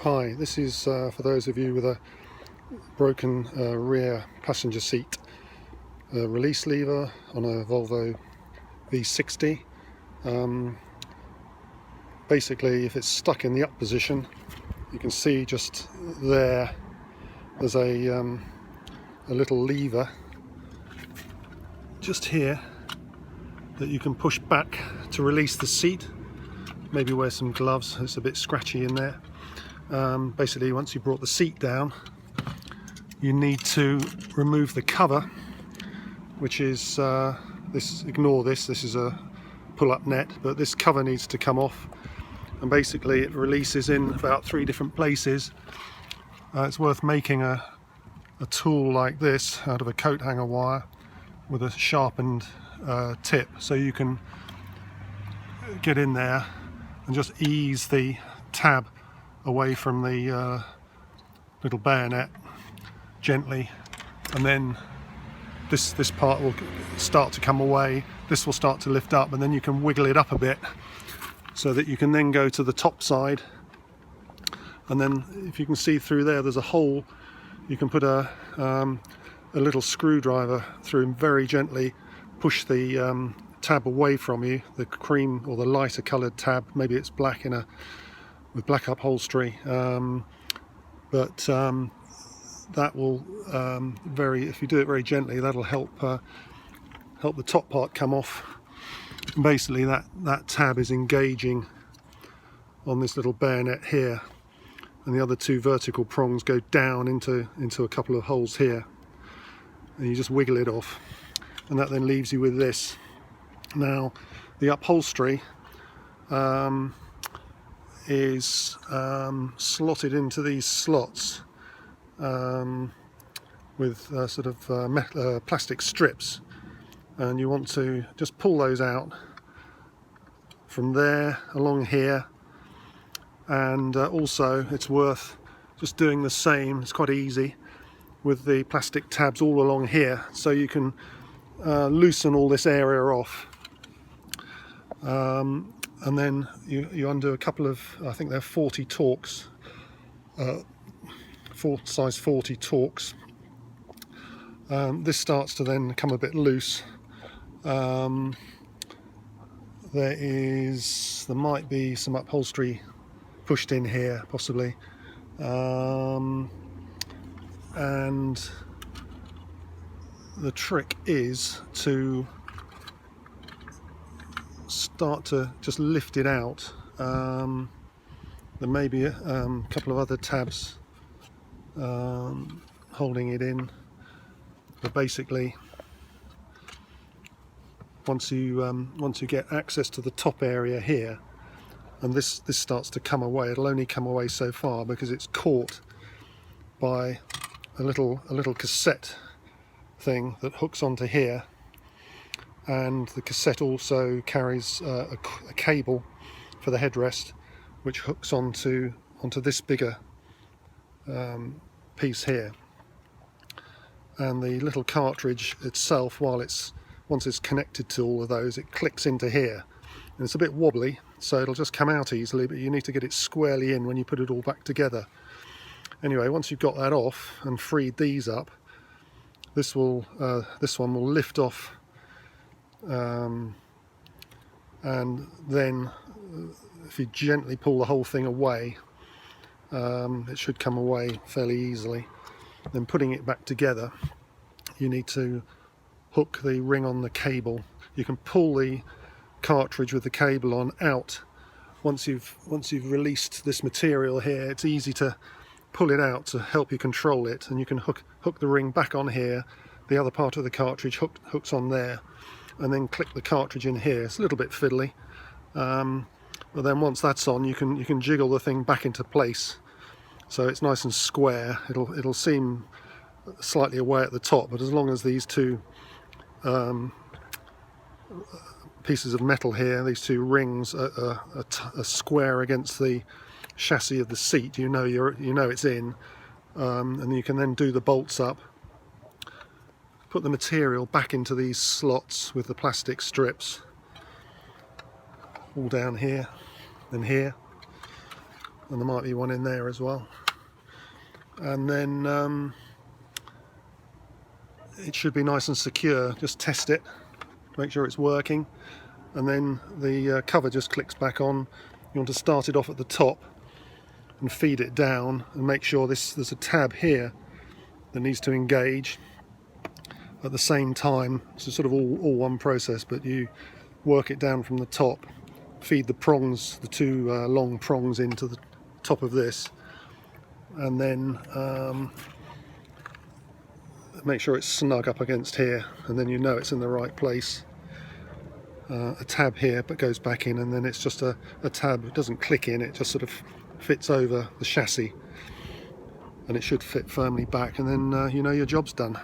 Hi, this is for those of you with a broken rear passenger seat release lever on a Volvo V60. Basically, if it's stuck in the up position, you can see just there's a little lever just here that you can push back to release the seat. Maybe wear some gloves, it's a bit scratchy in there. Basically, once you brought the seat down, you need to remove the cover, which is ignore this is a pull-up net, but this cover needs to come off, and basically it releases in about 3 different places. It's worth making a tool like this out of a coat hanger wire with a sharpened tip, so you can get in there and just ease the tab away from the little bayonet gently, and then this part will start to come away. This will start to lift up, and then you can wiggle it up a bit so that you can then go to the top side, and then if you can see through there's a hole. You can put a little screwdriver through and very gently push the tab away from you, the cream or the lighter coloured tab. Maybe it's black with black upholstery, but that will if you do it very gently, that'll help the top part come off. And basically that tab is engaging on this little bayonet here, and the other 2 vertical prongs go down into a couple of holes here, and you just wiggle it off, and that then leaves you with this. Now the upholstery is slotted into these slots with sort of plastic strips, and you want to just pull those out from there along here. And also it's worth just doing the same, it's quite easy, with the plastic tabs all along here, so you can loosen all this area off. And then you undo a couple of, I think they're 40 Torx, size 40 Torx. This starts to then come a bit loose. There might be some upholstery pushed in here possibly, and the trick is to start to just lift it out. There may be a couple of other tabs holding it in, but basically once you get access to the top area here, and this starts to come away, it'll only come away so far because it's caught by a little cassette thing that hooks onto here, and the cassette also carries a cable for the headrest, which hooks onto this bigger piece here. And the little cartridge itself, once it's connected to all of those, it clicks into here, and it's a bit wobbly, so it'll just come out easily, but you need to get it squarely in when you put it all back together. Anyway, once you've got that off and freed these up, this one will lift off, and then if you gently pull the whole thing away, it should come away fairly easily. Then putting it back together, you need to hook the ring on the cable. You can pull the cartridge with the cable on out. Once you've released this material here, it's easy to pull it out to help you control it, and you can hook the ring back on here. The other part of the cartridge hooks on there, and then click the cartridge in here. It's a little bit fiddly, but then once that's on, you can jiggle the thing back into place, so it's nice and square. It'll seem slightly away at the top, but as long as these 2 pieces of metal here, these 2 rings are square against the chassis of the seat, you know it's in, and you can then do the bolts up, put the material back into these slots with the plastic strips, all down here and here, and there might be one in there as well. And then it should be nice and secure. Just test it, make sure it's working, and then the cover just clicks back on. You want to start it off at the top and feed it down, and make sure there's a tab here that needs to engage at the same time. So sort of all one process, but you work it down from the top, feed the prongs, the two long prongs, into the top of this, and then make sure it's snug up against here, and then you know it's in the right place. A tab here, but goes back in, and then it's just a tab. It doesn't click in, it just sort of fits over the chassis, and it should fit firmly back, and then you know your job's done.